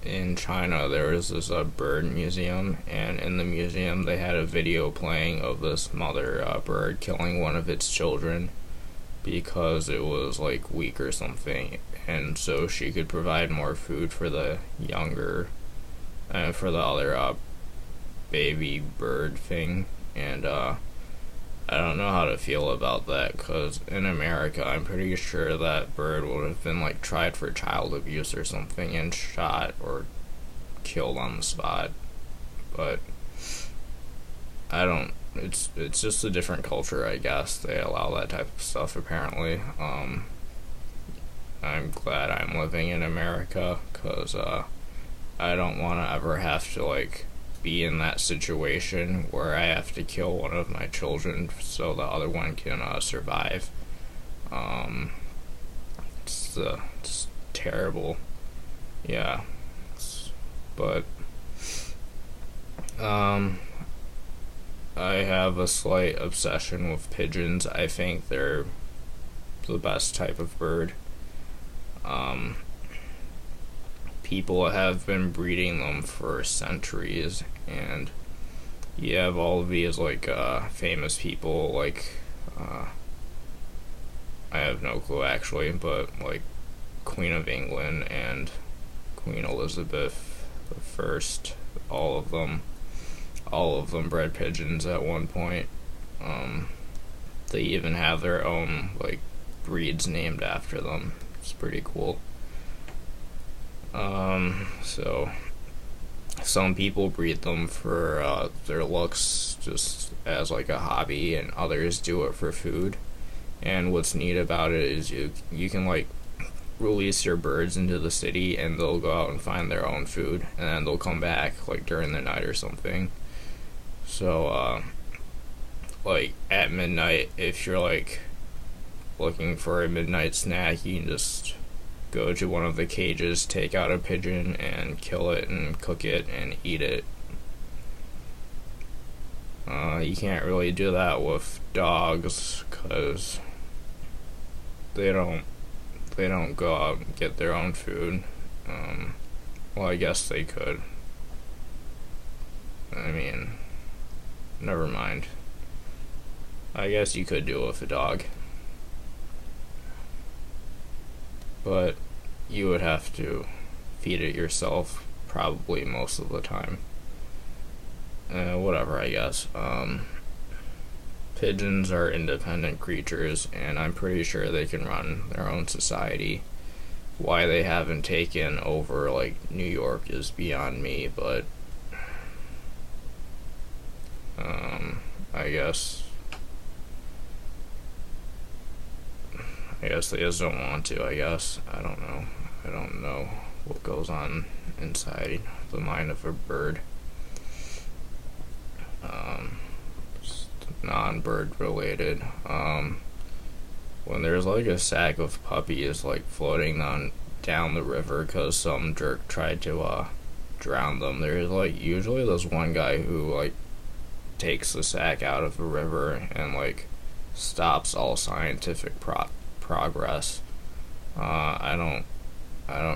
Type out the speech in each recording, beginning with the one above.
in China there was this bird museum, and in the museum they had a video playing of this mother bird killing one of its children because it was like weak or something, and so she could provide more food for the younger, for the other baby bird thing, and I don't know how to feel about that, because in America, I'm pretty sure that bird would have been, like, tried for child abuse or something and shot or killed on the spot. But I don't. It's just a different culture, I guess. They allow that type of stuff, apparently. I'm glad I'm living in America, because I don't want to ever have to, like, be in that situation where I have to kill one of my children so the other one can survive. It's terrible. Yeah. But I have a slight obsession with pigeons. I think they're the best type of bird. Um, People have been breeding them for centuries, and you have all of these like famous people like I have no clue actually, but like Queen of England and Queen Elizabeth the First, all of them bred pigeons at one point. They even have their own like breeds named after them. It's pretty cool. So some people breed them for their looks, just as like a hobby, and others do it for food. And what's neat about it is you can like release your birds into the city, and they'll go out and find their own food, and then they'll come back like during the night or something. So like at midnight, if you're like looking for a midnight snack, you can just go to one of the cages, take out a pigeon, and kill it and cook it and eat it. You can't really do that with dogs, because they don't go out and get their own food. Well, I guess they could. I mean, never mind. I guess you could do it with a dog, but you would have to feed it yourself probably most of the time. Whatever, I guess. Pigeons are independent creatures, and I'm pretty sure they can run their own society. Why they haven't taken over like New York is beyond me, but I guess they just don't want to, I guess. I don't know. I don't know what goes on inside the mind of a bird. Non-bird related. When there's like a sack of puppies like floating down the river because some jerk tried to drown them, there's like usually this one guy who like takes the sack out of the river and like stops all scientific progress. I don't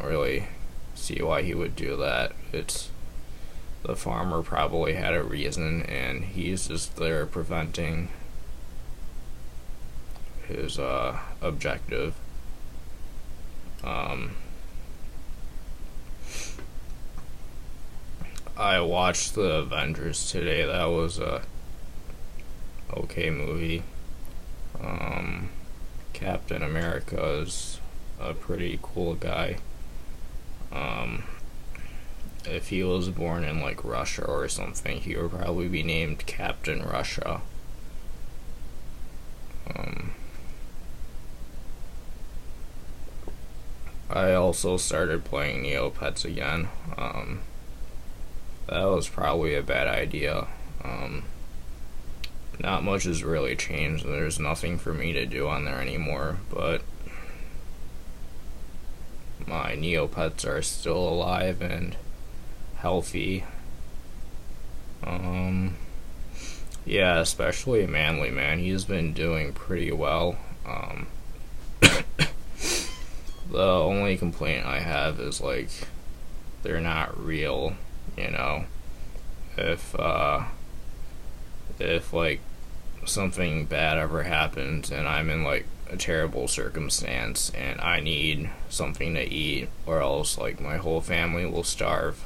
really see why he would do that. The farmer probably had a reason, and he's just there preventing his objective. I watched the Avengers today. That was a okay movie. Captain America is a pretty cool guy. If he was born in like Russia or something, he would probably be named Captain Russia. I also started playing Neopets again. That was probably a bad idea. Not much has really changed. There's nothing for me to do on there anymore, but my Neopets are still alive and healthy. Yeah, especially Manly, man. He's been doing pretty well. The only complaint I have is like they're not real, you know. If like something bad ever happens and I'm in like a terrible circumstance and I need something to eat, or else like my whole family will starve,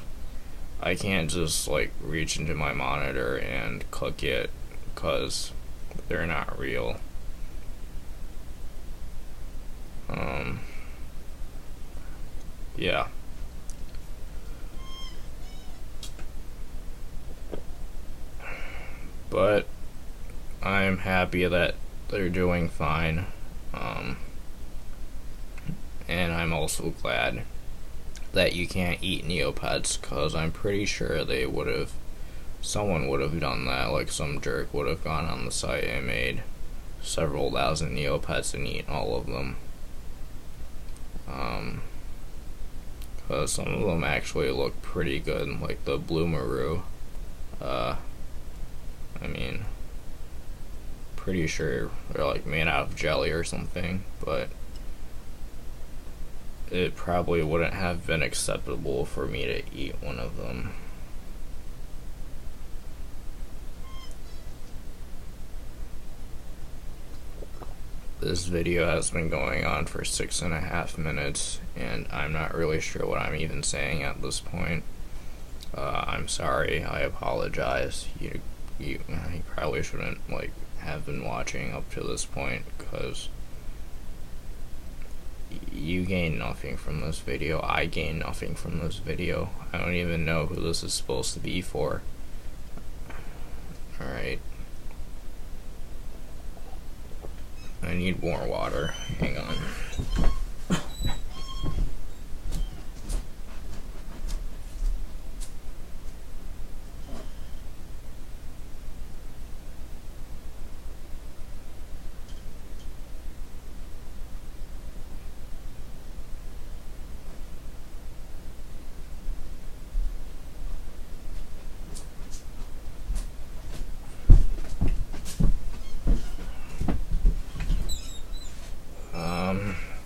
I can't just like reach into my monitor and cook it, because they're not real. Yeah. But I'm happy that they're doing fine. And I'm also glad that you can't eat Neopets, because I'm pretty sure someone would have done that. Like, some jerk would have gone on the site and made several thousand Neopets and eaten all of them. Because some of them actually look pretty good, like the Bloomaroo. I mean, pretty sure they're like made out of jelly or something, but it probably wouldn't have been acceptable for me to eat one of them. This video has been going on for 6.5 minutes, and I'm not really sure what I'm even saying at this point. I'm sorry, I apologize. You probably shouldn't like have been watching up to this point, because you gain nothing from this video. I gain nothing from this video. I don't even know who this is supposed to be for. Alright. I need more water. Hang on.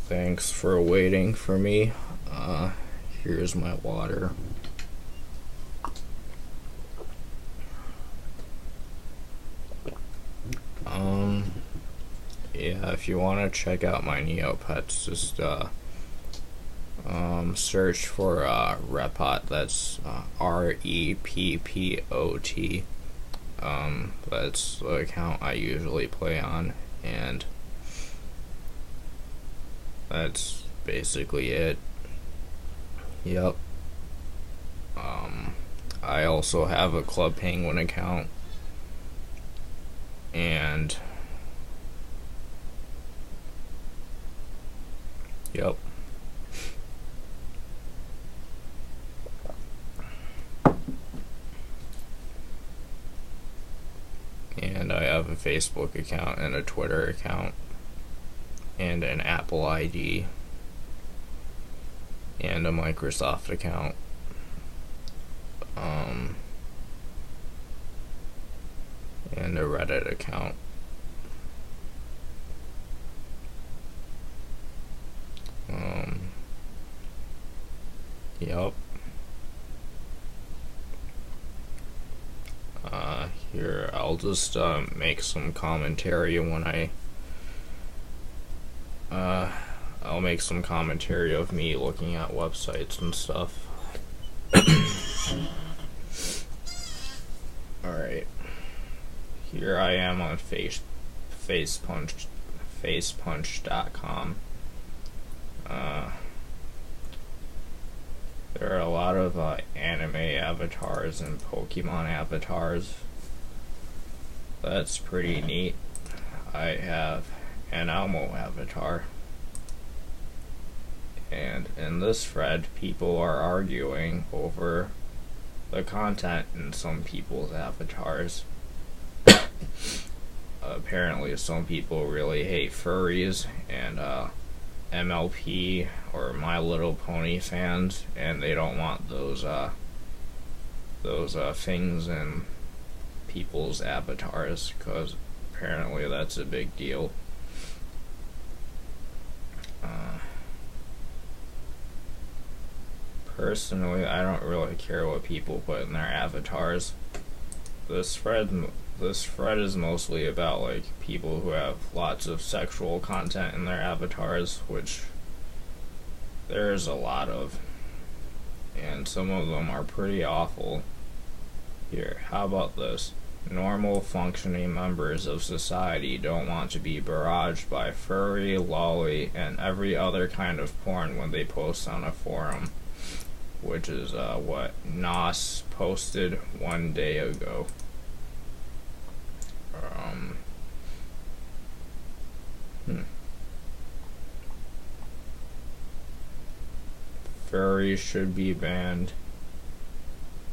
Thanks for waiting for me. Here's my water. Yeah, if you want to check out my Neopets, just search for Repot. That's REPPOT. That's the account I usually play on, and that's basically it. Yep. I also have a Club Penguin account, and yep. And I have a Facebook account and a Twitter account and an Apple ID and a Microsoft account. And a Reddit account. Yep. Here, I'll just make some commentary when I'll make some commentary of me looking at websites and stuff. Alright. Here I am on facepunch.com. There are a lot of anime avatars and Pokemon avatars. That's pretty neat. I have an Elmo avatar. And in this thread, people are arguing over the content in some people's avatars. Apparently some people really hate furries and MLP or My Little Pony fans, and they don't want those things in people's avatars, because apparently that's a big deal. Personally, I don't really care what people put in their avatars. This thread, this thread is mostly about like people who have lots of sexual content in their avatars, which there's a lot of, and some of them are pretty awful. Here, how about this? Normal functioning members of society don't want to be barraged by furry, lolly, and every other kind of porn when they post on a forum, which is what Nos posted 1 day ago. Furries should be banned,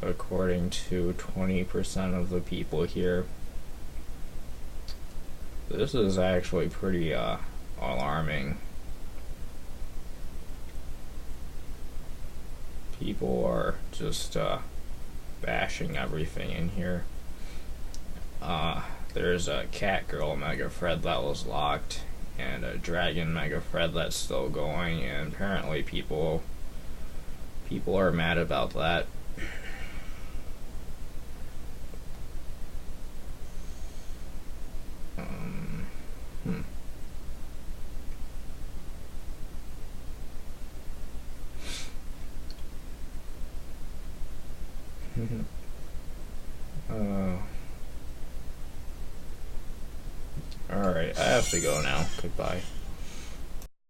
according to 20% of the people here. This is actually pretty alarming. People are just bashing everything in here. There's a Catgirl mega thread that was locked, and a Dragon mega thread that's still going, and apparently people are mad about that. Alright, I have to go now. Goodbye.